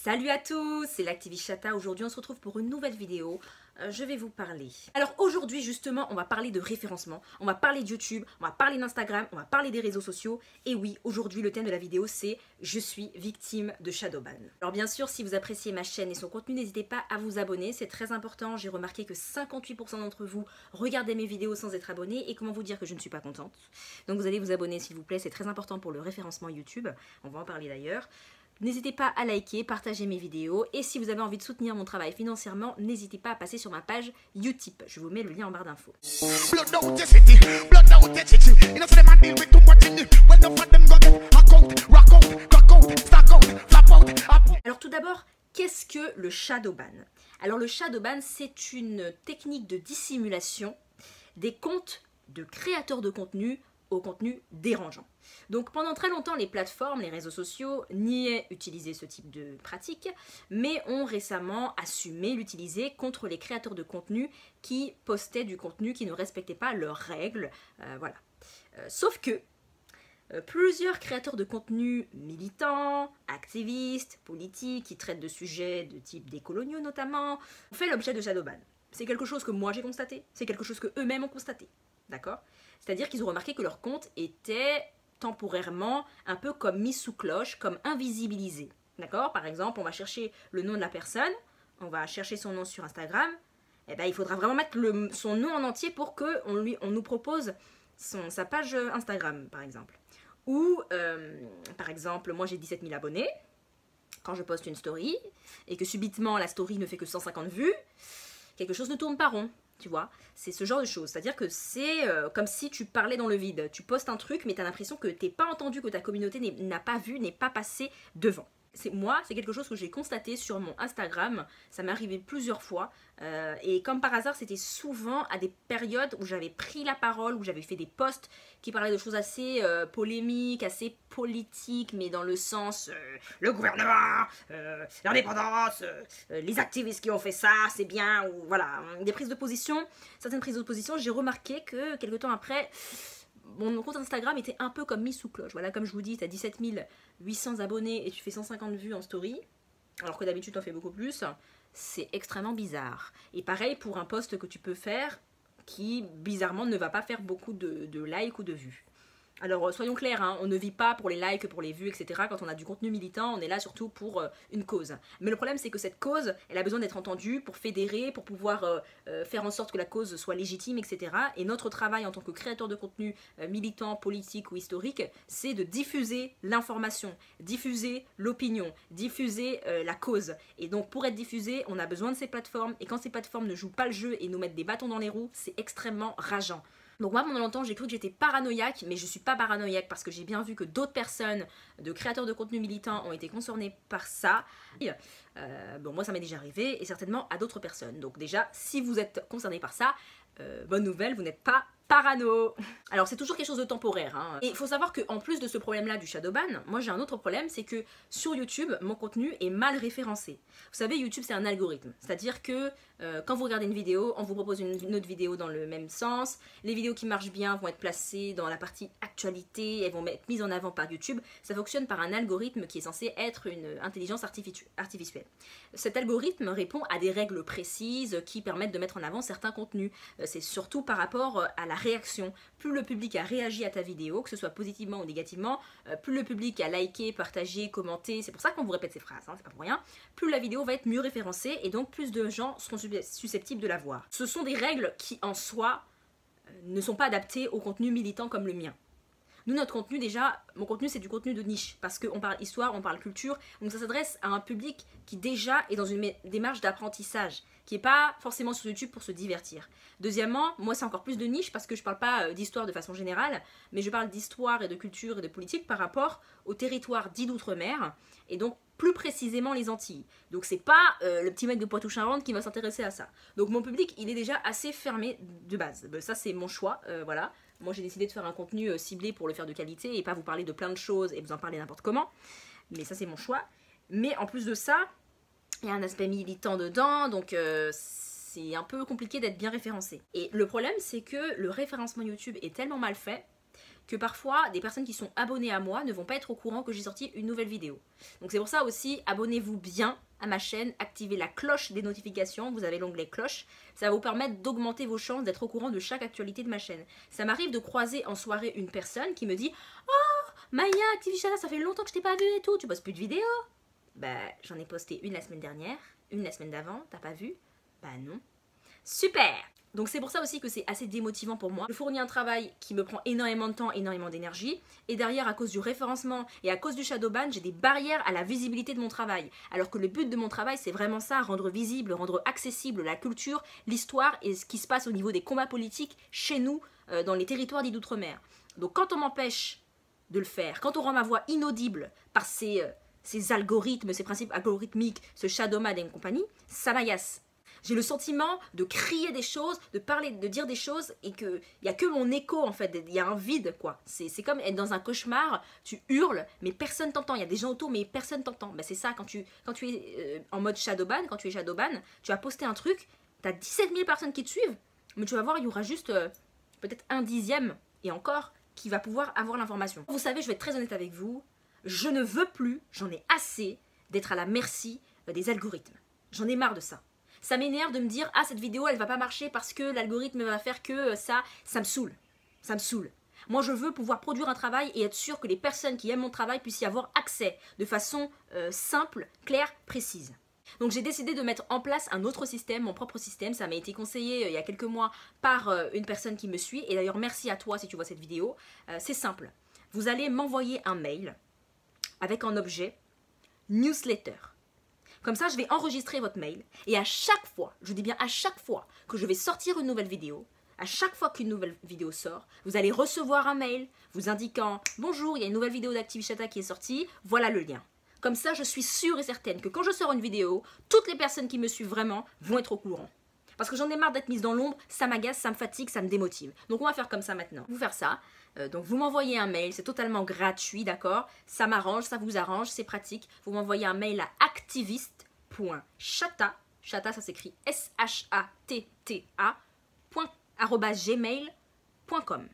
Salut à tous, c'est l'Activiste Chata. Aujourd'hui on se retrouve pour une nouvelle vidéo. Je vais vous parler. Alors aujourd'hui justement on va parler de référencement, on va parler de YouTube, on va parler d'Instagram, on va parler des réseaux sociaux. Et oui, aujourd'hui le thème de la vidéo c'est « Je suis victime de Shadowban ». Alors bien sûr si vous appréciez ma chaîne et son contenu, n'hésitez pas à vous abonner, c'est très important. J'ai remarqué que 58% d'entre vous regardaient mes vidéos sans être abonnés. Et comment vous dire que je ne suis pas contente. Donc vous allez vous abonner s'il vous plaît, c'est très important pour le référencement YouTube. On va en parler d'ailleurs. N'hésitez pas à liker, partager mes vidéos et si vous avez envie de soutenir mon travail financièrement, n'hésitez pas à passer sur ma page Utip. Je vous mets le lien en barre d'infos. Alors tout d'abord, qu'est-ce que le Shadowban? Alors le Shadowban, c'est une technique de dissimulation des comptes de créateurs de contenu au contenu dérangeant. Donc pendant très longtemps, les plateformes, les réseaux sociaux niaient utiliser ce type de pratique, mais ont récemment assumé l'utiliser contre les créateurs de contenu qui postaient du contenu qui ne respectait pas leurs règles. Voilà. Sauf que plusieurs créateurs de contenu militants, activistes, politiques, qui traitent de sujets de type décoloniaux notamment, ont fait l'objet de Shadowban. C'est quelque chose que moi j'ai constaté, c'est quelque chose que eux-mêmes ont constaté. D'accord? C'est-à-dire qu'ils ont remarqué que leur compte était temporairement un peu comme mis sous cloche, comme invisibilisé. D'accord? Par exemple, on va chercher le nom de la personne, on va chercher son nom sur Instagram, et ben, il faudra vraiment mettre son nom en entier pour qu'on nous propose sa page Instagram, par exemple. Ou, par exemple, moi j'ai 17 000 abonnés, quand je poste une story, et que subitement la story ne fait que 150 vues, quelque chose ne tourne pas rond. Tu vois, c'est ce genre de choses. C'est-à-dire que c'est comme si tu parlais dans le vide. Tu postes un truc, mais tu as l'impression que t'es pas entendu, que ta communauté n'a pas vu, n'est pas passé devant. Moi, c'est quelque chose que j'ai constaté sur mon Instagram. Ça m'est arrivé plusieurs fois. Et comme par hasard, c'était souvent à des périodes où j'avais pris la parole, où j'avais fait des posts qui parlaient de choses assez polémiques, assez politiques, mais dans le sens le gouvernement, l'indépendance, les activistes qui ont fait ça, c'est bien, ou voilà, des prises de position. Certaines prises de position, j'ai remarqué que quelques temps après, mon compte Instagram était un peu comme mis sous cloche. Voilà, comme je vous dis, tu as 17 800 abonnés et tu fais 150 vues en story, alors que d'habitude tu en fais beaucoup plus. C'est extrêmement bizarre. Et pareil pour un post que tu peux faire qui, bizarrement, ne va pas faire beaucoup de likes ou de vues. Alors soyons clairs, hein, on ne vit pas pour les likes, pour les vues, etc. Quand on a du contenu militant, on est là surtout pour une cause. Mais le problème c'est que cette cause, elle a besoin d'être entendue pour fédérer, pour pouvoir faire en sorte que la cause soit légitime, etc. Et notre travail en tant que créateur de contenu militant, politique ou historique, c'est de diffuser l'information, diffuser l'opinion, diffuser la cause. Et donc pour être diffusé, on a besoin de ces plateformes. Et quand ces plateformes ne jouent pas le jeu et nous mettent des bâtons dans les roues, c'est extrêmement rageant. Donc moi pendant longtemps j'ai cru que j'étais paranoïaque, mais je suis pas paranoïaque parce que j'ai bien vu que d'autres personnes de créateurs de contenu militants ont été concernées par ça. Bon moi ça m'est déjà arrivé et certainement à d'autres personnes. Donc déjà si vous êtes concerné par ça, bonne nouvelle, vous n'êtes pas parano. Alors c'est toujours quelque chose de temporaire, hein. Et il faut savoir qu'en plus de ce problème là du Shadowban, moi j'ai un autre problème, c'est que sur YouTube mon contenu est mal référencé. Vous savez, YouTube c'est un algorithme, c'est à dire que quand vous regardez une vidéo, on vous propose une autre vidéo dans le même sens. Les vidéos qui marchent bien vont être placées dans la partie actualité, elles vont être mises en avant par YouTube. Ça fonctionne par un algorithme qui est censé être une intelligence artificielle. Cet algorithme répond à des règles précises qui permettent de mettre en avant certains contenus. C'est surtout par rapport à la réaction. Plus le public a réagi à ta vidéo, que ce soit positivement ou négativement, plus le public a liké, partagé, commenté, c'est pour ça qu'on vous répète ces phrases, hein, c'est pas pour rien, plus la vidéo va être mieux référencée et donc plus de gens seront susceptibles de la voir. Ce sont des règles qui en soi ne sont pas adaptées au contenu militant comme le mien. Nous, notre contenu, déjà, mon contenu, c'est du contenu de niche, parce qu'on parle histoire, on parle culture, donc ça s'adresse à un public qui déjà est dans une démarche d'apprentissage, qui n'est pas forcément sur YouTube pour se divertir. Deuxièmement, moi, c'est encore plus de niche, parce que je parle pas d'histoire de façon générale, mais je parle d'histoire et de culture et de politique par rapport au territoire dit d'outre-mer, et donc plus précisément les Antilles. Donc c'est pas le petit mec de Poitou-Charentes qui va s'intéresser à ça. Donc mon public, il est déjà assez fermé de base. Ça, c'est mon choix, voilà. Moi j'ai décidé de faire un contenu ciblé pour le faire de qualité et pas vous parler de plein de choses et vous en parler n'importe comment. Mais ça c'est mon choix. Mais en plus de ça, il y a un aspect militant dedans, donc c'est un peu compliqué d'être bien référencé. Et le problème c'est que le référencement YouTube est tellement mal fait que parfois des personnes qui sont abonnées à moi ne vont pas être au courant que j'ai sorti une nouvelle vidéo. Donc c'est pour ça aussi, abonnez-vous bien à ma chaîne, activez la cloche des notifications, vous avez l'onglet cloche, ça va vous permettre d'augmenter vos chances d'être au courant de chaque actualité de ma chaîne. Ça m'arrive de croiser en soirée une personne qui me dit « Oh, Maya, ActivityChatta, ça fait longtemps que je t'ai pas vu et tout, tu postes plus de vidéos ?» Bah, j'en ai posté une la semaine dernière, une la semaine d'avant, t'as pas vu? Bah non. Super! Donc c'est pour ça aussi que c'est assez démotivant pour moi. Je fournis un travail qui me prend énormément de temps, énormément d'énergie. Et derrière, à cause du référencement et à cause du shadowban, j'ai des barrières à la visibilité de mon travail. Alors que le but de mon travail, c'est vraiment ça, rendre visible, rendre accessible la culture, l'histoire et ce qui se passe au niveau des combats politiques chez nous, dans les territoires dits d'outre-mer. Donc quand on m'empêche de le faire, quand on rend ma voix inaudible par ces algorithmes, ces principes algorithmiques, ce shadowban et compagnie, ça m'agace. J'ai le sentiment de crier des choses, de parler, de dire des choses et qu'il n'y a que mon écho en fait, il y a un vide quoi. C'est comme être dans un cauchemar, tu hurles mais personne t'entend, il y a des gens autour mais personne t'entend. Ben, c'est ça, quand tu es en mode shadowban, quand tu es shadowban, tu as posté un truc, tu as 17 000 personnes qui te suivent, mais tu vas voir, il y aura juste peut-être 1/10 et encore qui va pouvoir avoir l'information. Vous savez, je vais être très honnête avec vous, je ne veux plus, j'en ai assez d'être à la merci des algorithmes. J'en ai marre de ça. Ça m'énerve de me dire « Ah, cette vidéo, elle va pas marcher parce que l'algorithme va faire que ça. » Ça me saoule. Ça me saoule. Moi, je veux pouvoir produire un travail et être sûr que les personnes qui aiment mon travail puissent y avoir accès de façon simple, claire, précise. Donc, j'ai décidé de mettre en place un autre système, mon propre système. Ça m'a été conseillé il y a quelques mois par une personne qui me suit. Et d'ailleurs, merci à toi si tu vois cette vidéo. C'est simple. Vous allez m'envoyer un mail avec un objet newsletter. Comme ça, je vais enregistrer votre mail et à chaque fois, je dis bien à chaque fois que je vais sortir une nouvelle vidéo, à chaque fois qu'une nouvelle vidéo sort, vous allez recevoir un mail vous indiquant « Bonjour, il y a une nouvelle vidéo d'ActivityChatta qui est sortie, voilà le lien ». Comme ça, je suis sûre et certaine que quand je sors une vidéo, toutes les personnes qui me suivent vraiment vont être au courant. Parce que j'en ai marre d'être mise dans l'ombre, ça m'agace, ça me fatigue, ça me démotive. Donc on va faire comme ça maintenant. Vous faire ça. Donc vous m'envoyez un mail, c'est totalement gratuit, d'accord? Ça m'arrange, ça vous arrange, c'est pratique. Vous m'envoyez un mail à activist.chatta, chatta ça s'écrit S-H-A-T-T-A, @gmail.com.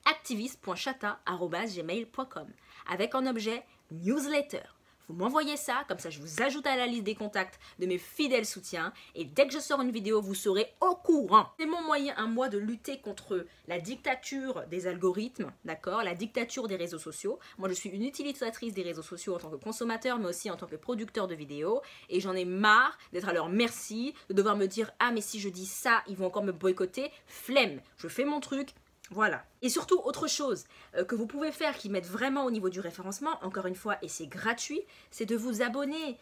activist.chatta@gmail.com avec un objet newsletter. Vous m'envoyez ça, comme ça je vous ajoute à la liste des contacts de mes fidèles soutiens et dès que je sors une vidéo, vous serez au courant. C'est mon moyen à moi de lutter contre la dictature des algorithmes, d'accord, la dictature des réseaux sociaux. Moi je suis une utilisatrice des réseaux sociaux en tant que consommateur mais aussi en tant que producteur de vidéos et j'en ai marre d'être à leur merci, de devoir me dire « Ah mais si je dis ça, ils vont encore me boycotter ». Flemme, je fais mon truc. Voilà. Et surtout, autre chose que vous pouvez faire qui m'aide vraiment au niveau du référencement, encore une fois, et c'est gratuit, c'est de vous abonner.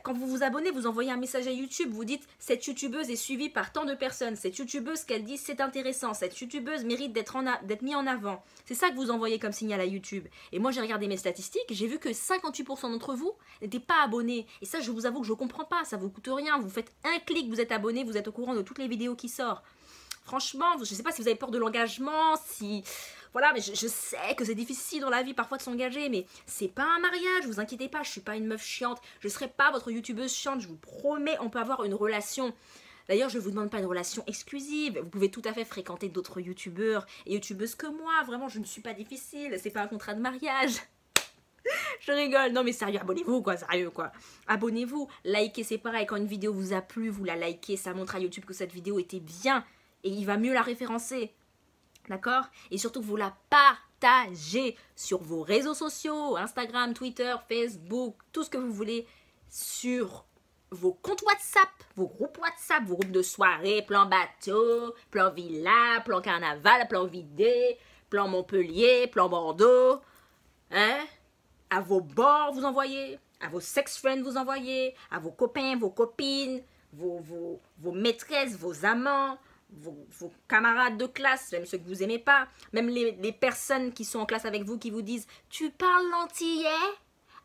Quand vous vous abonnez, vous envoyez un message à YouTube, vous dites « Cette youtubeuse est suivie par tant de personnes, cette youtubeuse, ce qu'elle dit, c'est intéressant, cette youtubeuse mérite d'être mise en avant. » C'est ça que vous envoyez comme signal à YouTube. Et moi, j'ai regardé mes statistiques, j'ai vu que 58% d'entre vous n'étaient pas abonnés. Et ça, je vous avoue que je ne comprends pas, ça ne vous coûte rien. Vous faites un clic, vous êtes abonné, vous êtes au courant de toutes les vidéos qui sortent. Franchement, je ne sais pas si vous avez peur de l'engagement, si... Voilà, mais je sais que c'est difficile dans la vie parfois de s'engager, mais c'est pas un mariage, vous inquiétez pas, je suis pas une meuf chiante, je serai pas votre youtubeuse chiante, je vous promets, on peut avoir une relation. D'ailleurs, je ne vous demande pas une relation exclusive, vous pouvez tout à fait fréquenter d'autres youtubeurs et youtubeuses que moi, vraiment, je ne suis pas difficile, c'est pas un contrat de mariage. Je rigole, non mais sérieux, abonnez-vous quoi, sérieux quoi. Abonnez-vous, likez, c'est pareil, quand une vidéo vous a plu, vous la likez, ça montre à YouTube que cette vidéo était bien. Et il va mieux la référencer, d'accord? Et surtout, vous la partagez sur vos réseaux sociaux, Instagram, Twitter, Facebook, tout ce que vous voulez, sur vos comptes WhatsApp, vos groupes WhatsApp, vos groupes de soirée, plan bateau, plan villa, plan carnaval, plan vidé, plan Montpellier, plan Bordeaux, hein? À vos bords, vous envoyez, à vos sex friends, vous envoyez, à vos copains, vos copines, vos maîtresses, vos amants, vos camarades de classe, même ceux que vous aimez pas, même les personnes qui sont en classe avec vous qui vous disent « Tu parles l'antillais?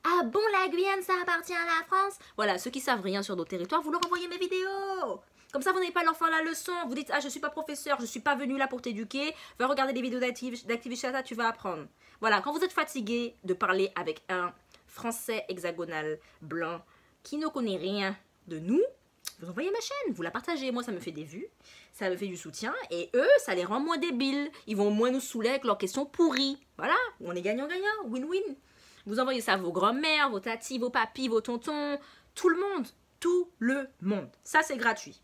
Ah bon, la Guyane, ça appartient à la France ?» Voilà, ceux qui savent rien sur d'autres territoires, vous leur envoyez mes vidéos. Comme ça, vous n'avez pas leur faire la leçon. Vous dites « Ah, je suis pas professeur, je suis pas venu là pour t'éduquer. Va regarder les vidéos d'ActivityChatta, tu vas apprendre. » Voilà, quand vous êtes fatigué de parler avec un Français hexagonal blanc qui ne connaît rien de nous, vous envoyez ma chaîne, vous la partagez. Moi, ça me fait des vues, ça me fait du soutien. Et eux, ça les rend moins débiles. Ils vont moins nous saouler avec leurs questions pourries. Voilà, on est gagnant-gagnant, win-win. Vous envoyez ça à vos grands-mères, vos tatis, vos papis, vos tontons, tout le monde. Tout le monde. Ça, c'est gratuit.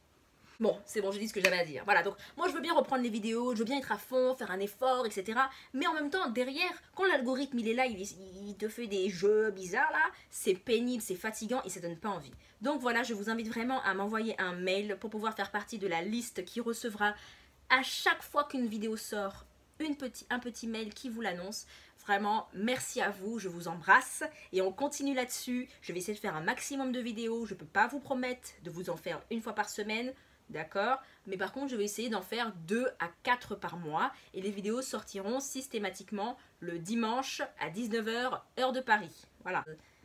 Bon, c'est bon, j'ai dit ce que j'avais à dire. Voilà, donc moi je veux bien reprendre les vidéos, je veux bien être à fond, faire un effort, etc. Mais en même temps, derrière, quand l'algorithme il est là, il te fait des jeux bizarres là, c'est pénible, c'est fatigant et ça donne pas envie. Donc voilà, je vous invite vraiment à m'envoyer un mail pour pouvoir faire partie de la liste qui recevra à chaque fois qu'une vidéo sort un petit mail qui vous l'annonce. Vraiment, merci à vous, je vous embrasse et on continue là-dessus. Je vais essayer de faire un maximum de vidéos, je ne peux pas vous promettre de vous en faire une fois par semaine. D'accord? Mais par contre, je vais essayer d'en faire 2 à 4 par mois. Et les vidéos sortiront systématiquement le dimanche à 19 h, heure de Paris. Voilà.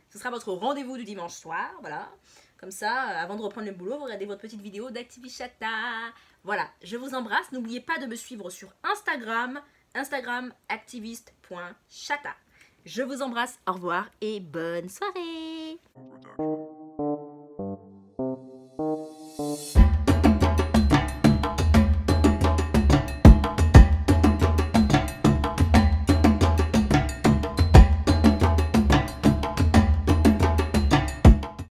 Ce sera votre rendez-vous du dimanche soir. Voilà. Comme ça, avant de reprendre le boulot, vous regardez votre petite vidéo d'Activichata. Voilà. Je vous embrasse. N'oubliez pas de me suivre sur Instagram. Instagram activiste.chata. Je vous embrasse. Au revoir et bonne soirée.